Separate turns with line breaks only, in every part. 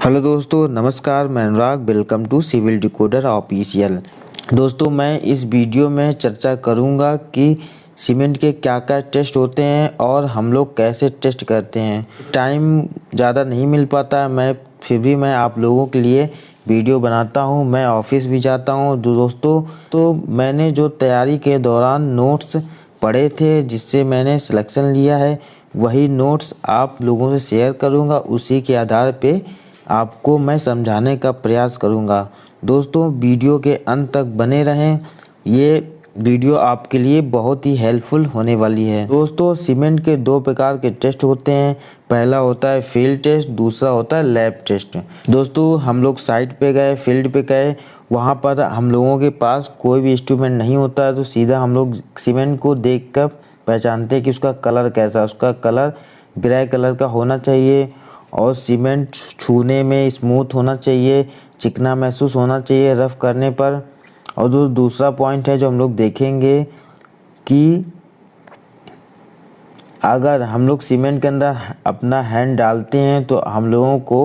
Hello दोस्तों, नमस्कार। मैं Anurag. Welcome to civil decoder official. दोस्तों, मैं इस वीडियो में चर्चा करूंगा कि सीमेंट के क्या क्या टेस्ट होते हैं और हम लोग कैसे टेस्ट करते हैं। टाइम ज़्यादा नहीं मिल पाता है, फिर भी मैं आप लोगों के लिए वीडियो बनाता हूं। मैं ऑफिस भी जाता हूं दोस्तों। तो मैंने जो तैयारी के दौरान नोट्स पढ़े थे, जिससे मैंने सिलेक्शन लिया है, वही नोट्स आप लोगों से शेयर करूंगा। उसी के आधार पे आपको मैं समझाने का प्रयास करूंगा। दोस्तों, वीडियो के अंत तक बने रहें। ये वीडियो आपके लिए बहुत ही हेल्पफुल होने वाली है। दोस्तों, सीमेंट के दो प्रकार के टेस्ट होते हैं। पहला होता है फील्ड टेस्ट, दूसरा होता है लैब टेस्ट। दोस्तों, हम लोग साइट पे गए, फील्ड पे गए, वहाँ पर हम लोगों के पास कोई भी इंस्ट्रूमेंट नहीं होता है, तो सीधा हम लोग सीमेंट को देख कर पहचानते हैं कि उसका कलर कैसा है। उसका कलर ग्रे कलर का होना चाहिए और सीमेंट छूने में स्मूथ होना चाहिए, चिकना महसूस होना चाहिए रफ करने पर। और दूसरा पॉइंट है जो हम लोग देखेंगे कि अगर हम लोग सीमेंट के अंदर अपना हैंड डालते हैं तो हम लोगों को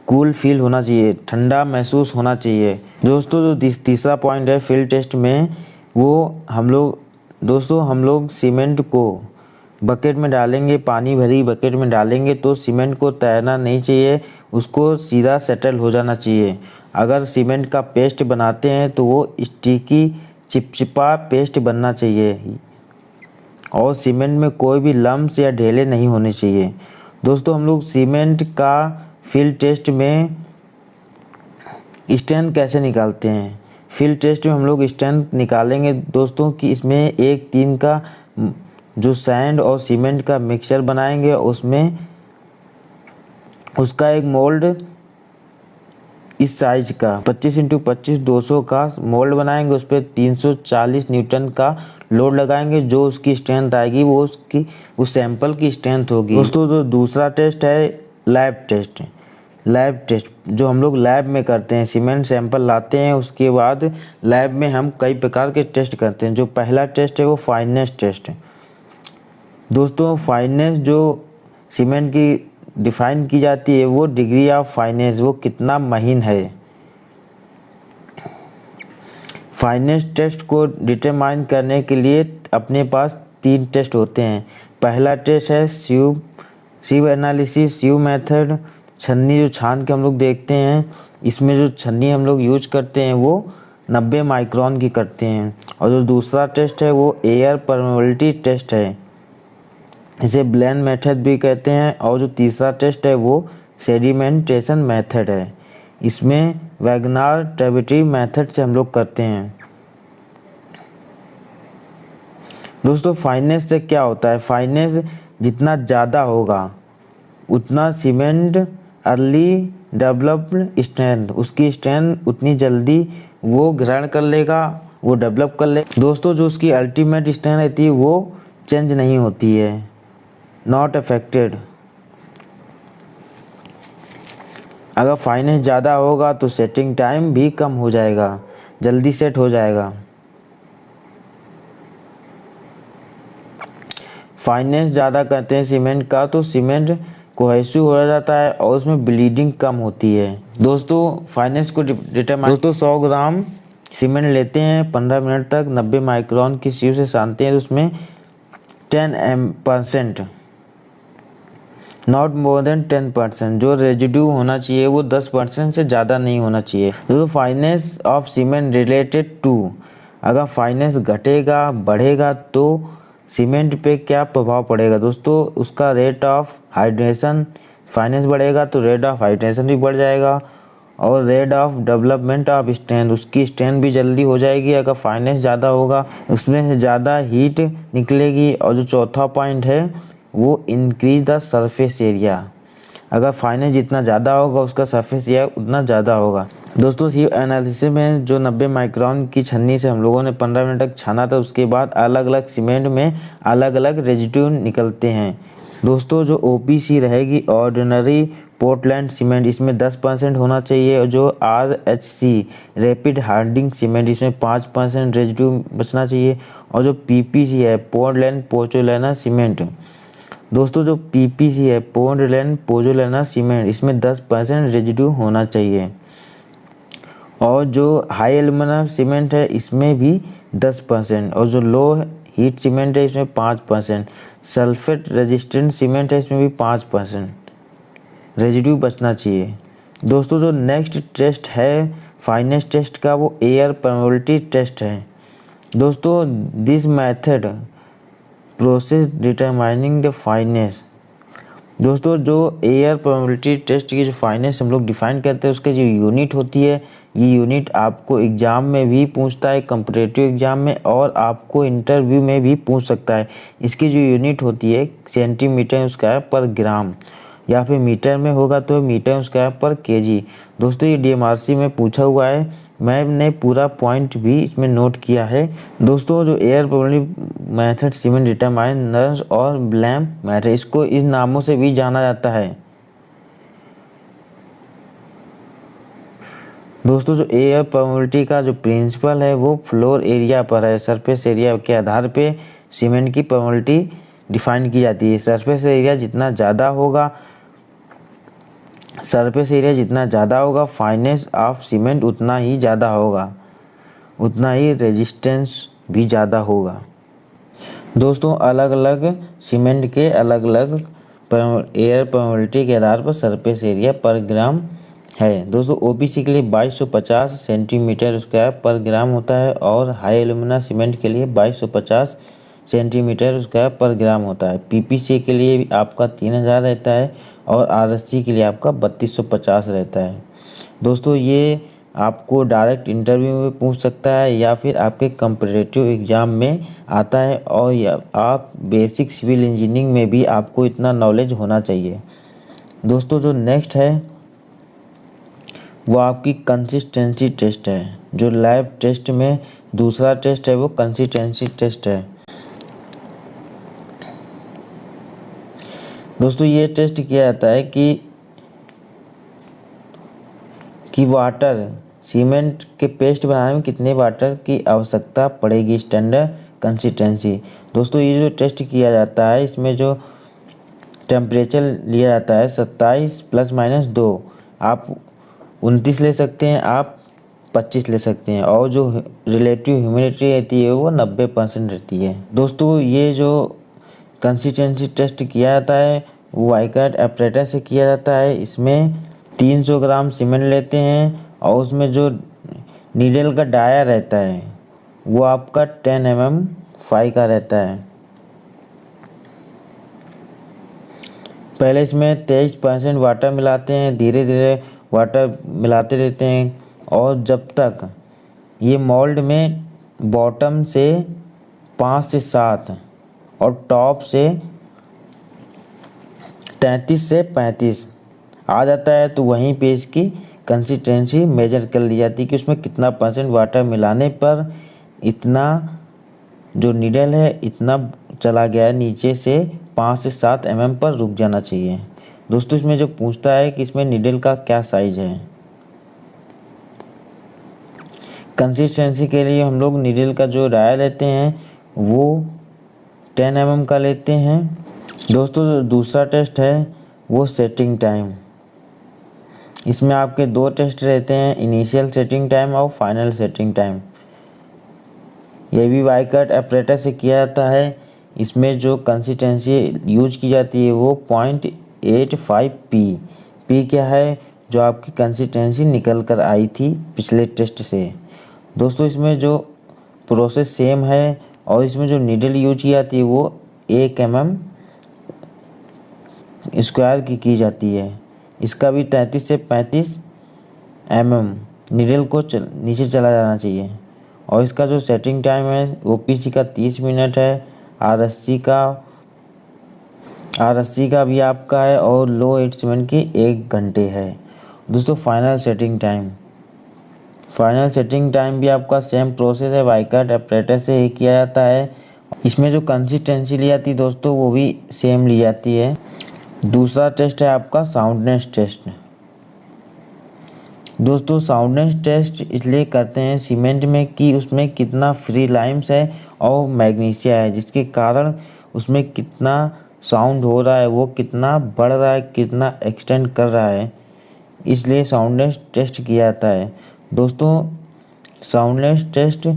कूल फील होना चाहिए, ठंडा महसूस होना चाहिए। दोस्तों, जो तीसरा पॉइंट है फील्ड टेस्ट में, वो हम लोग सीमेंट को बकेट में डालेंगे, पानी भरी बकेट में डालेंगे तो सीमेंट को तैरना नहीं चाहिए, उसको सीधा सेटल हो जाना चाहिए। अगर सीमेंट का पेस्ट बनाते हैं तो वो स्टिकी चिपचिपा पेस्ट बनना चाहिए और सीमेंट में कोई भी लम्स या ढेले नहीं होने चाहिए। दोस्तों, हम लोग सीमेंट का फील्ड टेस्ट में स्ट्रेंथ कैसे निकालते हैं। फील्ड टेस्ट में हम लोग स्ट्रेंथ निकालेंगे दोस्तों कि इसमें 1:3 का जो सैंड और सीमेंट का मिक्सचर बनाएंगे, उसमें उसका एक मोल्ड इस साइज का 25x25 200 का मोल्ड बनाएंगे। उस पर 340 न्यूटन का लोड लगाएंगे। जो उसकी स्ट्रेंथ आएगी वो उसकी उस सैंपल की स्ट्रेंथ होगी। दोस्तों, जो दूसरा टेस्ट है लैब टेस्ट। लैब टेस्ट जो हम लोग लैब में करते हैं, सीमेंट सैंपल लाते हैं, उसके बाद लैब में हम कई प्रकार के टेस्ट करते हैं। जो पहला टेस्ट है वो फाइनेस टेस्ट है। दोस्तों, फाइनेस जो सीमेंट की डिफाइन की जाती है वो डिग्री ऑफ फाइनेस, वो कितना महीन है। फाइनेस टेस्ट को डिटरमाइन करने के लिए अपने पास 3 टेस्ट होते हैं। पहला टेस्ट है सीव एनालिसिस, सीव मेथड। छन्नी जो छान के हम लोग देखते हैं, इसमें जो छन्नी हम लोग यूज करते हैं वो 90 माइक्रोन की करते हैं। और जो दूसरा टेस्ट है वो एयर परमेबिलिटी टेस्ट है, इसे ब्लेंड मेथड भी कहते हैं। और जो तीसरा टेस्ट है वो सेडिमेंटेशन मेथड है, इसमें वैगनार ट्रेविटी मेथड से हम लोग करते हैं। दोस्तों, फाइनेस से क्या होता है, फाइनेस जितना ज़्यादा होगा उतना सीमेंट अर्ली डेवलप्ड स्ट्रेंथ, उसकी स्ट्रेंथ उतनी जल्दी वो ग्रहण कर लेगा, वो डेवलप कर लेगा। दोस्तों, जो उसकी अल्टीमेट स्ट्रेंथ रहती है वो चेंज नहीं होती है, नॉट अफेक्टेड। अगर फाइनेंस ज़्यादा होगा तो सेटिंग टाइम भी कम हो जाएगा, जल्दी सेट हो जाएगा। फाइनेंस ज़्यादा करते हैं सीमेंट का तो सीमेंट कोहेसिव हो जाता है और उसमें ब्लीडिंग कम होती है। दोस्तों, फाइनेंस को डिटरमाइन 100 ग्राम सीमेंट लेते हैं, 15 मिनट तक 90 माइक्रोन की सीव से सानते हैं, तो उसमें 10% नॉट मोर देन 10%, जो रेजिड्यू होना चाहिए वो 10% से ज़्यादा नहीं होना चाहिए। तो finance of cement related to, अगर फाइनेंस घटेगा बढ़ेगा तो सीमेंट पे क्या प्रभाव पड़ेगा। दोस्तों, उसका रेट ऑफ हाइड्रेशन, फाइनेंस बढ़ेगा तो रेट ऑफ हाइड्रेशन भी बढ़ जाएगा और rate of development of strength, उसकी स्ट्रेंथ भी जल्दी हो जाएगी। अगर फाइनेंस ज़्यादा होगा उसमें से ज़्यादा हीट निकलेगी। और जो चौथा पॉइंट है वो इंक्रीज द सरफेस एरिया, अगर फाइनेंस जितना ज़्यादा होगा उसका सरफेस एरिया उतना ज़्यादा होगा। दोस्तों, सीव एनालिसिस में जो 90 माइक्रोन की छन्नी से हम लोगों ने 15 मिनट तक छाना था, उसके बाद अलग अलग सीमेंट में अलग अलग रेजिड्यू निकलते हैं। दोस्तों, जो OPC रहेगी ऑर्डिनरी पोर्टलैंड सीमेंट, इसमें 10% होना चाहिए। और जो RHC रैपिड हार्डनिंग सीमेंट, इसमें 5% रेजिड्यू बचना चाहिए। और जो PPC है पोर्टलैंड पोर्चोलाना सीमेंट, दोस्तों जो पीपीसी है, पोर्टलैंड पोज़ोलाना सीमेंट, इसमें 10% रेजिड्यू होना चाहिए। और जो हाई एल्यूमिना सीमेंट है इसमें भी 10%, और जो लो हीट सीमेंट है इसमें 5%, सल्फेट रेजिस्टेंट सीमेंट है इसमें भी 5% रेजिड्यू बचना चाहिए। दोस्तों जो नेक्स्ट टेस्ट है फाइनेस टेस्ट का, वो एयर परमेबिलिटी टेस्ट है। दोस्तों this method process determining the finance. दोस्तों जो एयर परमेबिलिटी टेस्ट की जो फाइनेस हम लोग डिफाइन करते हैं, उसके जो यूनिट होती है, ये यूनिट आपको एग्ज़ाम में भी पूछता है, कम्पिटिटिव एग्ज़ाम में, और आपको इंटरव्यू में भी पूछ सकता है। इसकी जो यूनिट होती है सेंटीमीटर स्क्वायर पर ग्राम, या फिर मीटर में होगा तो मीटर स्क्वायर पर केजी। दोस्तों ये डीएमआरसी में पूछा हुआ है, मैंने पूरा पॉइंट भी इसमें नोट किया है। दोस्तों जो air permeability method, cement determiners और ब्लैम मेथड, इसको इस नामों से भी जाना जाता है। दोस्तों जो एयर परमेबिलिटी का जो प्रिंसिपल है वो फ्लोर एरिया पर है, सरफेस एरिया के आधार पे सीमेंट की परमेबिलिटी डिफाइन की जाती है। सरफेस एरिया जितना ज़्यादा होगा फाइनेस ऑफ सीमेंट उतना ही ज़्यादा होगा, उतना ही रेजिस्टेंस भी ज़्यादा होगा। दोस्तों अलग अलग सीमेंट के अलग अलग एयर परमेबिलिटी के आधार पर सरफेस एरिया पर ग्राम है। दोस्तों ओपीसी के लिए 2250 सेंटीमीटर स्क्वायर पर ग्राम होता है, और हाई एल्यूमिना सीमेंट के लिए 2250 सेंटीमीटर स्क्वायर पर ग्राम होता है। पीपीसी के लिए आपका 3000 रहता है, और आरएससी के लिए आपका 3250 रहता है। दोस्तों ये आपको डायरेक्ट इंटरव्यू में पूछ सकता है, या फिर आपके कम्पिटिटिव एग्ज़ाम में आता है, और या आप बेसिक सिविल इंजीनियरिंग में भी आपको इतना नॉलेज होना चाहिए। दोस्तों जो नेक्स्ट है वो आपकी कंसिस्टेंसी टेस्ट है। जो लैब टेस्ट में दूसरा टेस्ट है वो कंसिस्टेंसी टेस्ट है। दोस्तों ये टेस्ट किया जाता है कि वाटर, सीमेंट के पेस्ट बनाने में कितने वाटर की आवश्यकता पड़ेगी, स्टैंडर्ड कंसिस्टेंसी। दोस्तों ये जो टेस्ट किया जाता है इसमें जो टेम्परेचर लिया जाता है 27 ± 2, आप 29 ले सकते हैं, आप 25 ले सकते हैं, और जो रिलेटिव ह्यूमिडिटी रहती है वो 90% रहती है। दोस्तों ये जो कंसिस्टेंसी टेस्ट किया जाता है वो वाइकर्ट एपरेटर से किया जाता है। इसमें 300 ग्राम सीमेंट लेते हैं, और उसमें जो नीडल का डाया रहता है वो आपका 10 mm 5 का रहता है। पहले इसमें 23% वाटर मिलाते हैं, धीरे धीरे वाटर मिलाते रहते हैं, और जब तक ये मोल्ड में बॉटम से 5 से 7 और टॉप से 33 से 35 आ जाता है, तो वहीं पे इसकी कंसिस्टेंसी मेजर कर ली जाती है कि उसमें कितना % वाटर मिलाने पर इतना जो नीडल है इतना चला गया है नीचे से 5 से 7 mm पर रुक जाना चाहिए। दोस्तों इसमें जो पूछता है कि इसमें नीडल का क्या साइज है। कंसिस्टेंसी के लिए हम लोग नीडल का जो डाया लेते हैं वो 10 mm का लेते हैं। दोस्तों जो दूसरा टेस्ट है वो सेटिंग टाइम। इसमें आपके 2 टेस्ट रहते हैं, इनिशियल सेटिंग टाइम और फाइनल सेटिंग टाइम। ये भी वाइकर्ट एपरेटर से किया जाता है। इसमें जो कंसिस्टेंसी यूज की जाती है वो 0.85 पी क्या है, जो आपकी कंसिस्टेंसी निकल कर आई थी पिछले टेस्ट से। दोस्तों इसमें जो प्रोसेस सेम है, और इसमें जो नीडल यूज की जाती है वो 1 mm स्क्वायर की जाती है। इसका भी 33 से 35 mm नीडल को नीचे चला जाना चाहिए। और इसका जो सेटिंग टाइम है ओपीसी का 30 मिनट है, आरएससी का भी आपका है, और लो हीट सीमेंट की 1 घंटे है। दोस्तों फाइनल सेटिंग टाइम भी आपका सेम प्रोसेस है, वाइकर्ट एपरेटर से ही किया जाता है। इसमें जो कंसिस्टेंसी ली जाती है दोस्तों वो भी सेम ली जाती है। दूसरा टेस्ट है आपका साउंडनेस टेस्ट। दोस्तों साउंडनेस टेस्ट इसलिए करते हैं सीमेंट में कि उसमें कितना फ्री लाइम्स है और मैग्नीशिया है, जिसके कारण उसमें कितना साउंड हो रहा है वो कितना बढ़ रहा है, कितना एक्सटेंड कर रहा है, इसलिए साउंडनेस टेस्ट किया जाता है। दोस्तों साउंडनेस टेस्ट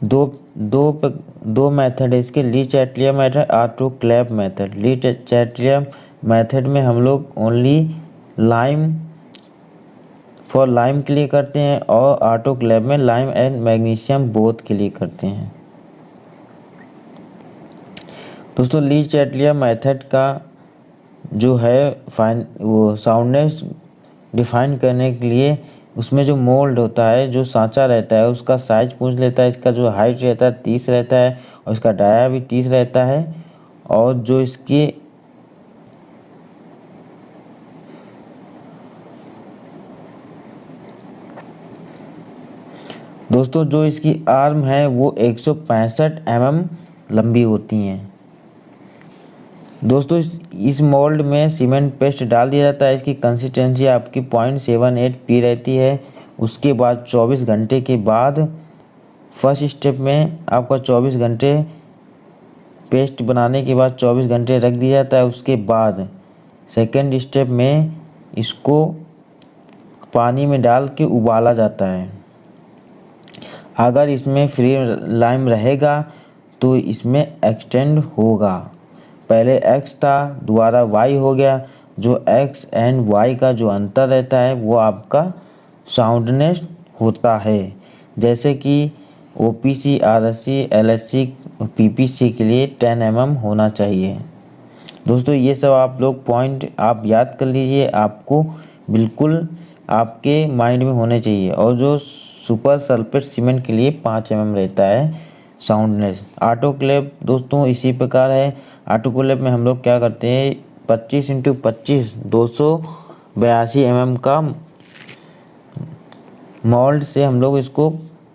दो दो दो मेथड है इसके, ली चैटलिया मेथड, ऑटो क्लैप मेथड। ली चैटलिया मेथड में हम लोग ओनली लाइम फॉर लाइम के लिए करते हैं और ऑटो क्लैप में लाइम एंड मैग्नीशियम बोथ के लिए करते हैं। दोस्तों ली चैटलिया मेथड का जो है वो साउंडनेस डिफाइन करने के लिए उसमें जो मोल्ड होता है, जो सांचा रहता है, उसका साइज पूछ लेता है। इसका जो हाइट रहता है 30 रहता है और इसका डाया भी 30 रहता है। और जो इसकी दोस्तों जो इसकी आर्म है वो 165 mm लंबी होती हैं। दोस्तों इस मोल्ड में सीमेंट पेस्ट डाल दिया जाता है। इसकी कंसिस्टेंसी आपकी 0.78 पी रहती है। उसके बाद 24 घंटे के बाद फर्स्ट स्टेप में आपका 24 घंटे पेस्ट बनाने के बाद 24 घंटे रख दिया जाता है। उसके बाद सेकेंड स्टेप में इसको पानी में डाल के उबाला जाता है। अगर इसमें फ्री लाइम रहेगा तो इसमें एक्सटेंड होगा। पहले x था, दोबारा y हो गया। जो x एंड y का जो अंतर रहता है वो आपका साउंडनेस होता है। जैसे कि OPC, RSC, LSC, PPC के लिए 10 mm होना चाहिए। दोस्तों ये सब आप लोग पॉइंट आप याद कर लीजिए, आपको बिल्कुल आपके माइंड में होने चाहिए। और जो सुपर सल्फेट सीमेंट के लिए 5 mm रहता है साउंडनेस। ऑटोक्लेव दोस्तों इसी प्रकार है। ऑटोक्लेव में हम लोग क्या करते हैं, 25 × 25 282 mm का मोल्ड से हम लोग इसको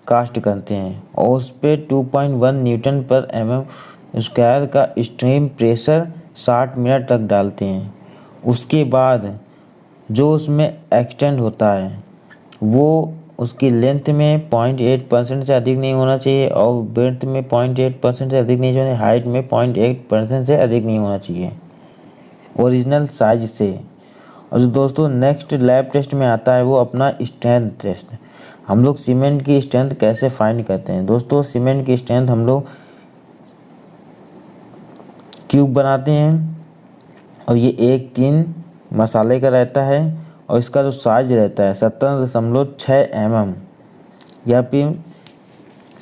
कास्ट करते हैं और उस पर 2.1 न्यूटन पर mm² का स्ट्रीम प्रेशर 60 मिनट तक डालते हैं। उसके बाद जो उसमें एक्सटेंड होता है वो उसकी लेंथ में 0.8% से अधिक नहीं होना चाहिए और ब्रेड्थ में 0.8% से अधिक नहीं होना चाहिए, हाइट में 0.8% से अधिक नहीं होना चाहिए ओरिजिनल साइज से। और जो दोस्तों नेक्स्ट लैब टेस्ट में आता है वो अपना स्ट्रेंथ टेस्ट। हम लोग सीमेंट की स्ट्रेंथ कैसे फाइंड करते हैं। दोस्तों सीमेंट की स्ट्रेंथ हम लोग क्यूब बनाते हैं और ये 1/3 मसाले का रहता है और इसका जो साइज रहता है 17.6 mm या फिर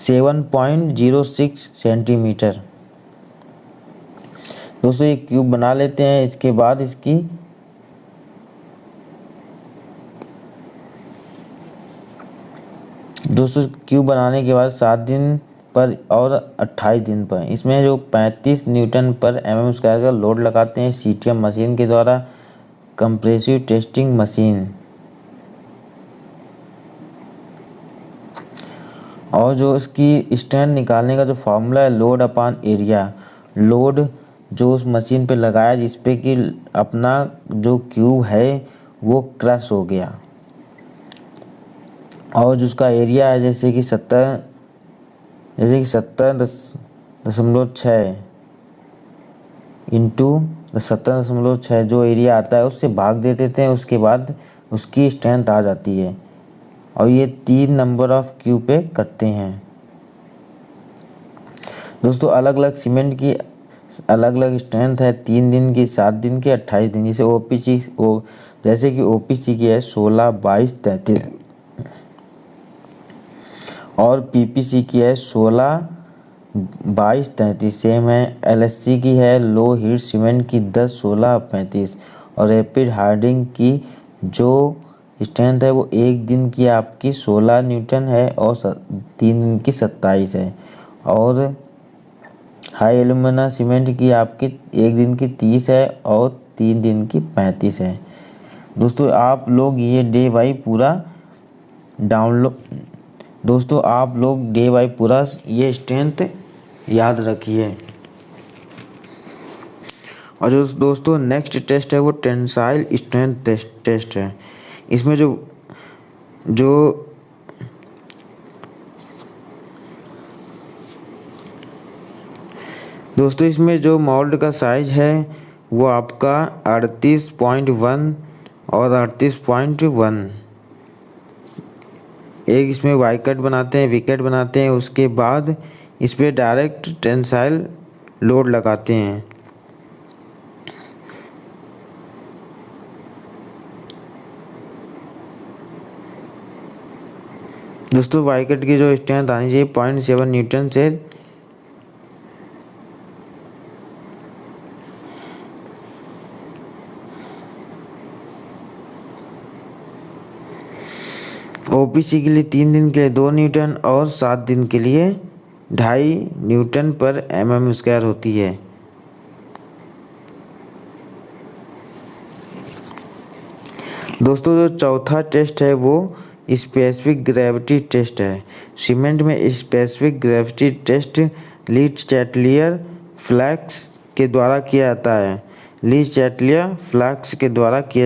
7.06 सेंटीमीटर। दोस्तों ये क्यूब बना लेते हैं। इसके बाद इसकी दोस्तों क्यूब बनाने के बाद 7 दिन पर और 28 दिन पर इसमें जो 35 न्यूटन पर mm² का लोड लगाते हैं CTM मशीन के द्वारा, कंप्रेसिव टेस्टिंग मशीन। और जो इसकी स्ट्रेंथ निकालने का जो फार्मूला है, लोड अपॉन एरिया। लोड जो उस मशीन पे लगाया जिस पे कि अपना जो क्यूब है वो क्रश हो गया और जो उसका एरिया है जैसे कि 70.6 इंटू 70.6 जो एरिया आता है उससे भाग दे देते हैं। उसके बाद उसकी स्ट्रेंथ आ जाती है और ये 3 नंबर ऑफ क्यूब पे करते हैं। दोस्तों अलग अलग सीमेंट की अलग अलग स्ट्रेंथ है, 3 दिन की, 7 दिन की, 28 दिन। जैसे कि OPC की है 16, 22, 33 और PPC की है 16, 22, 33 सेम है। LSC की है लो हीट सीमेंट की 10, 16, 35 और रैपिड हार्डिंग की जो स्ट्रेंथ है वो 1 दिन की आपकी 16 न्यूटन है और 3 दिन की 27 है। और हाई एल्यूमिना सीमेंट की आपकी 1 दिन की 30 है और 3 दिन की 35 है। दोस्तों आप लोग ये डे बाई पूरा ये स्ट्रेंथ याद रखिए। और जो दोस्तों नेक्स्ट टेस्ट है वो टेंसाइल स्ट्रेंथ टेस्ट है। इसमें जो दोस्तों इसमें जो मोल्ड का साइज है वो आपका 38.1 और 38.1। एक इसमें विकेट बनाते हैं, उसके बाद इस पर डायरेक्ट टेंसाइल लोड लगाते हैं। दोस्तों विकेट की जो स्ट्रेंथ आनी चाहिए 0.7 न्यूटन से ओपीसी के लिए 3 दिन के लिए 2 न्यूटन और 7 दिन के लिए 2.5 न्यूटन पर mm² होती है। दोस्तों जो चौथा टेस्ट है वो स्पेसिफिक ग्रेविटी टेस्ट है। सीमेंट में specific gravity test Le Chatelier flask के द्वारा किया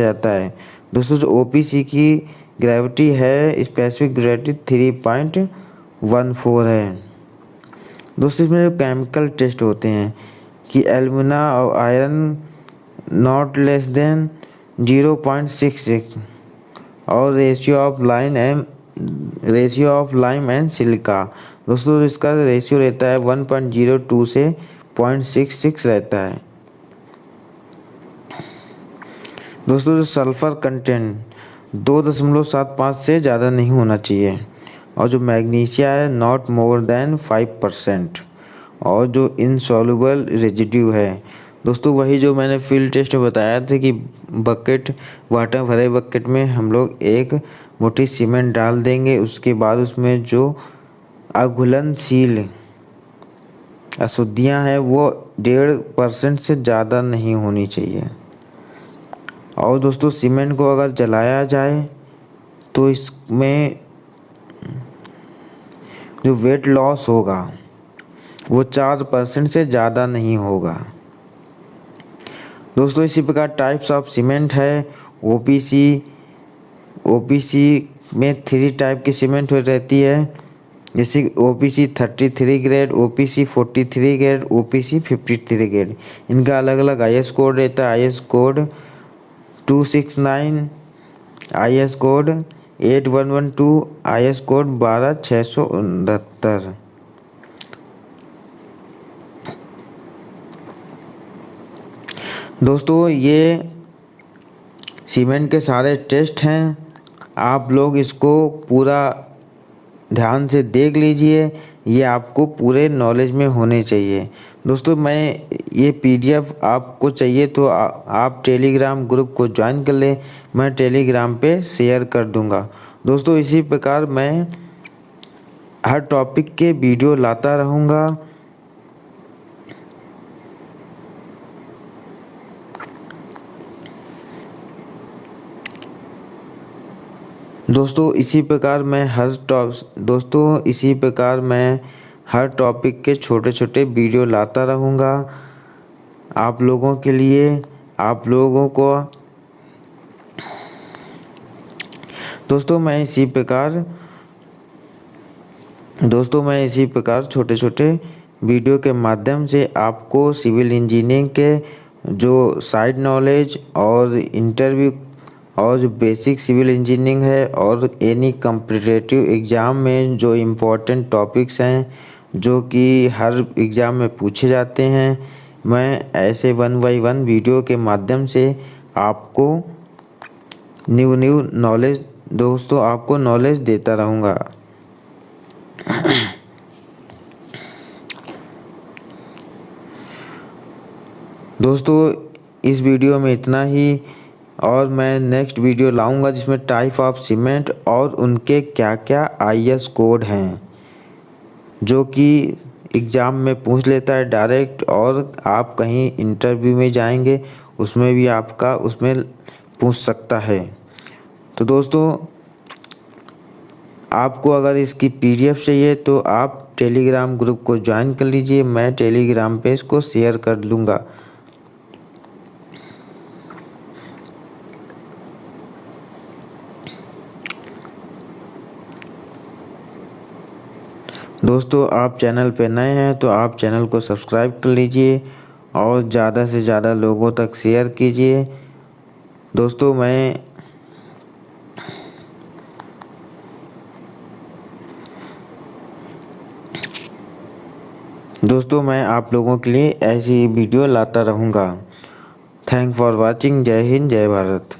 जाता है। दोस्तों जो ओपीसी की ग्रेविटी है स्पेसिफिक ग्रेविटी 3.14 है। दोस्तों इसमें जो केमिकल टेस्ट होते हैं कि एल्यूमिना और आयरन नॉट लेस देन 0.66 और ratio of lime and silica. दोस्तों इसका रेशियो रहता है 1.02 से 0.66 रहता है। दोस्तों जो सल्फर कंटेंट 2.75 से ज़्यादा नहीं होना चाहिए और जो मैग्नीशिया है नॉट मोर देन 5% और जो इनसॉल्युबल रेजिड्यू है। दोस्तों वही जो मैंने फील्ड टेस्ट में बताया था कि बकेट वाटर भरे बकेट में हम लोग एक मोटी सीमेंट डाल देंगे, उसके बाद उसमें जो अघुलनशील अशुद्धियाँ हैं वो 1.5% से ज़्यादा नहीं होनी चाहिए। और दोस्तों सीमेंट को अगर जलाया जाए तो इसमें जो वेट लॉस होगा वो 4% से ज़्यादा नहीं होगा। दोस्तों इसी प्रकार टाइप्स ऑफ सीमेंट है। ओपीसी में 3 टाइप की सीमेंट रहती है, जैसे OPC 33 grade, OPC 43 grade, OPC 53 grade. इनका अलग अलग आईएस कोड रहता है। IS code 269, IS code 8112, IS code 12669। दोस्तों ये सीमेंट के सारे टेस्ट हैं, आप लोग इसको पूरा ध्यान से देख लीजिए, ये आपको पूरे नॉलेज में होने चाहिए। दोस्तों मैं ये पीडीएफ आपको चाहिए तो आप टेलीग्राम ग्रुप को ज्वाइन कर लें, मैं टेलीग्राम पे शेयर कर दूंगा। दोस्तों इसी प्रकार मैं हर टॉपिक के वीडियो लाता रहूँगा। दोस्तों इसी प्रकार मैं हर टॉपिक के छोटे छोटे वीडियो लाता रहूँगा आप लोगों के लिए, आप लोगों को। दोस्तों मैं इसी प्रकार छोटे छोटे वीडियो के माध्यम से आपको सिविल इंजीनियरिंग के जो साइड नॉलेज और इंटरव्यू और जो बेसिक सिविल इंजीनियरिंग है और एनी कॉम्पिटिटिव एग्ज़ाम में जो इम्पोर्टेंट टॉपिक्स हैं जो कि हर एग्ज़ाम में पूछे जाते हैं, मैं ऐसे 1 बाय 1 वीडियो के माध्यम से आपको न्यू नॉलेज आपको नॉलेज देता रहूँगा। दोस्तों इस वीडियो में इतना ही, और मैं नेक्स्ट वीडियो लाऊंगा जिसमें टाइप ऑफ सीमेंट और उनके क्या क्या आईएस कोड हैं जो कि एग्ज़ाम में पूछ लेता है डायरेक्ट, और आप कहीं इंटरव्यू में जाएंगे उसमें भी आपका उसमें पूछ सकता है। तो दोस्तों आपको अगर इसकी पीडीएफ चाहिए तो आप टेलीग्राम ग्रुप को ज्वाइन कर लीजिए, मैं टेलीग्राम पे इसको शेयर कर लूँगा। दोस्तों आप चैनल पे नए हैं तो आप चैनल को सब्सक्राइब कर लीजिए और ज़्यादा से ज़्यादा लोगों तक शेयर कीजिए। दोस्तों मैं आप लोगों के लिए ऐसी वीडियो लाता रहूँगा। Thank for watching. जय हिंद, जय भारत।